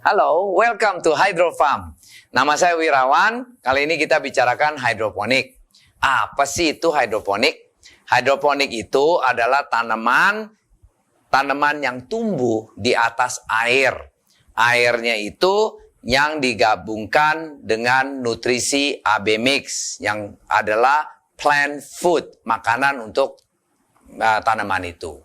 Halo, welcome to Hydrofarm. Nama saya Wirawan. Kali ini kita bicarakan hidroponik. Apa sih itu hidroponik? Hidroponik itu adalah tanaman yang tumbuh di atas air. Airnya itu yang digabungkan dengan nutrisi AB mix yang adalah plant food, makanan untuk tanaman itu.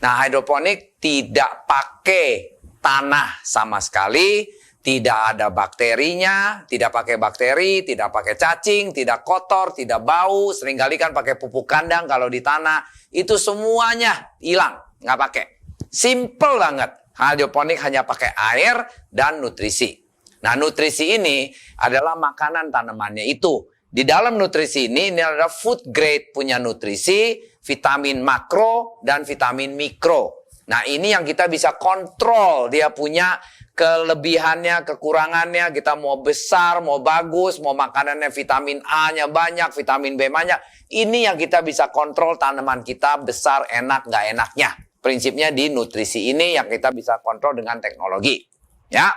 Nah, hidroponik tidak pakai tanah sama sekali, tidak ada bakterinya, tidak pakai bakteri, tidak pakai cacing, tidak kotor, tidak bau, seringkali kan pakai pupuk kandang kalau di tanah, itu semuanya hilang, nggak pakai. Simple banget, hidroponik hanya pakai air dan nutrisi. Nah, nutrisi ini adalah makanan tanamannya itu. Di dalam nutrisi ini adalah food grade punya nutrisi, vitamin makro dan vitamin mikro. Nah, ini yang kita bisa kontrol. Dia punya kelebihannya, kekurangannya. Kita mau besar, mau bagus, mau makanannya vitamin A-nya banyak, vitamin B banyak. Ini yang kita bisa kontrol tanaman kita besar, enak, nggak enaknya. Prinsipnya di nutrisi ini yang kita bisa kontrol dengan teknologi. Ya,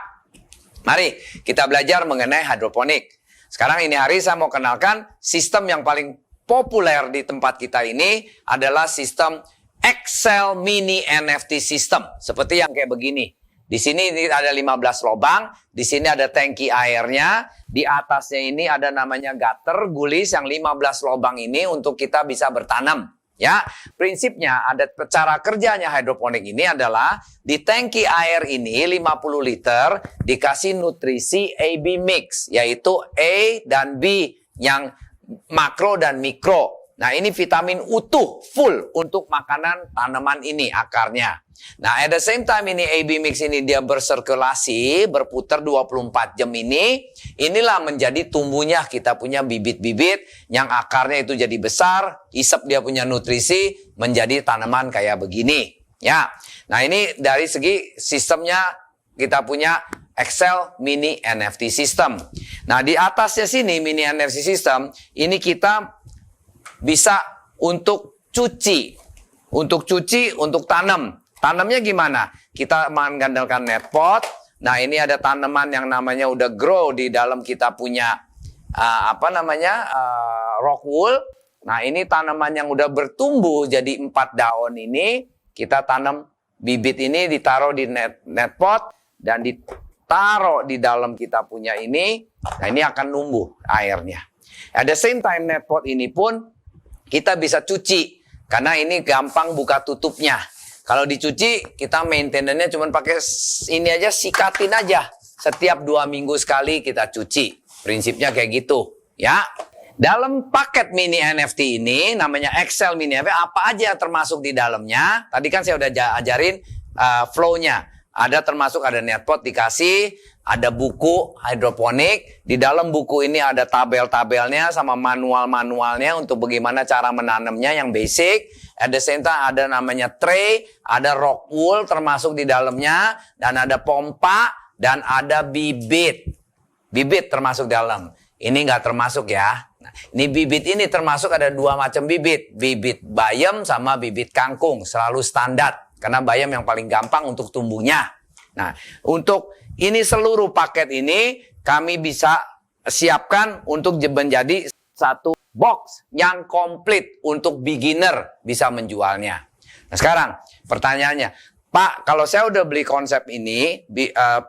mari kita belajar mengenai hidroponik. Sekarang ini hari saya mau kenalkan sistem yang paling populer di tempat kita ini adalah sistem Excel Mini NFT System. Seperti yang kayak begini. Di sini ada 15 lubang, di sini ada tangki airnya, di atasnya ini ada namanya gutter, gulis yang 15 lubang ini untuk kita bisa bertanam. Ya, prinsipnya ada cara kerjanya hidroponik ini adalah di tangki air ini 50 liter dikasih nutrisi AB mix, yaitu A dan B yang makro dan mikro. Nah, ini vitamin utuh full untuk makanan tanaman ini akarnya. Nah, at the same time ini AB mix ini dia bersirkulasi, berputar 24 jam ini. Inilah menjadi tumbuhnya kita punya bibit-bibit yang akarnya itu jadi besar, isap dia punya nutrisi menjadi tanaman kayak begini. Ya. Nah, ini dari segi sistemnya kita punya Excel Mini NFT System. Nah, di atasnya sini Mini NFT System ini kita bisa untuk cuci, untuk tanam. Tanamnya gimana? Kita mengandalkan net pot. Nah, ini ada tanaman yang namanya udah grow di dalam kita punya rock wool. Nah, ini tanaman yang udah bertumbuh jadi 4 daun ini. Kita tanam bibit ini ditaruh di net pot dan ditaruh di dalam kita punya ini. Nah, ini akan numbuh airnya. At the same time net pot ini pun kita bisa cuci, karena ini gampang buka tutupnya. Kalau dicuci, kita maintenance-nya cuma pakai ini aja, sikatin aja. Setiap 2 minggu sekali kita cuci. Prinsipnya kayak gitu, ya. Dalam paket mini NFT ini, namanya Excel Mini NFT, apa aja termasuk di dalamnya? Tadi kan saya udah ajarin flow-nya. Ada termasuk ada netpot dikasih, ada buku hidroponik. Di dalam buku ini ada tabel-tabelnya sama manual-manualnya untuk bagaimana cara menanamnya yang basic. At the same time ada namanya tray, ada rock wool termasuk di dalamnya, dan ada pompa, dan ada bibit. Bibit termasuk dalam. Ini nggak termasuk ya. Nah, ini bibit ini termasuk ada 2 macam bibit. Bibit bayam sama bibit kangkung. Selalu standar. Karena bayam yang paling gampang untuk tumbuhnya. Nah, untuk ini seluruh paket ini kami bisa siapkan untuk menjadi satu box yang komplit untuk beginner bisa menjualnya. Nah, sekarang pertanyaannya, Pak, kalau saya udah beli konsep ini,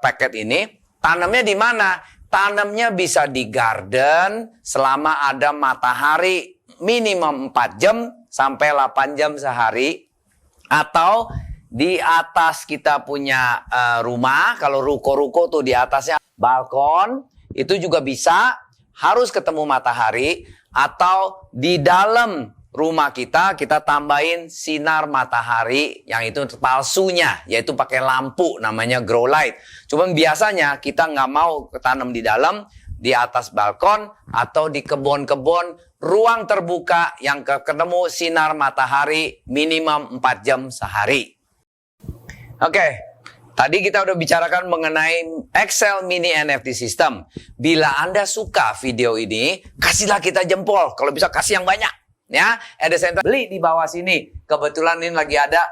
paket ini, tanamnya di mana? Tanamnya bisa di garden selama ada matahari minimum 4 jam sampai 8 jam sehari. Atau di atas kita punya rumah, kalau ruko-ruko tuh di atasnya balkon, itu juga bisa, harus ketemu matahari. Atau di dalam rumah kita tambahin sinar matahari yang itu palsunya, yaitu pakai lampu namanya grow light. Cuman biasanya kita nggak mau tanam di dalam, di atas balkon atau di kebun-kebun ruang terbuka yang ketemu sinar matahari minimum 4 jam sehari. Oke, tadi kita udah bicarakan mengenai Excel Mini NFT System. Bila Anda suka video ini, kasihlah kita jempol. Kalau bisa kasih yang banyak. Ya, at the same time, beli di bawah sini. Kebetulan ini lagi ada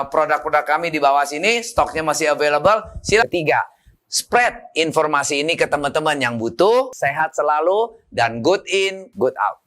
produk-produk kami di bawah sini, stoknya masih available. Silakan. Ketiga, spread informasi ini ke teman-teman yang butuh. Sehat selalu dan good in, good out.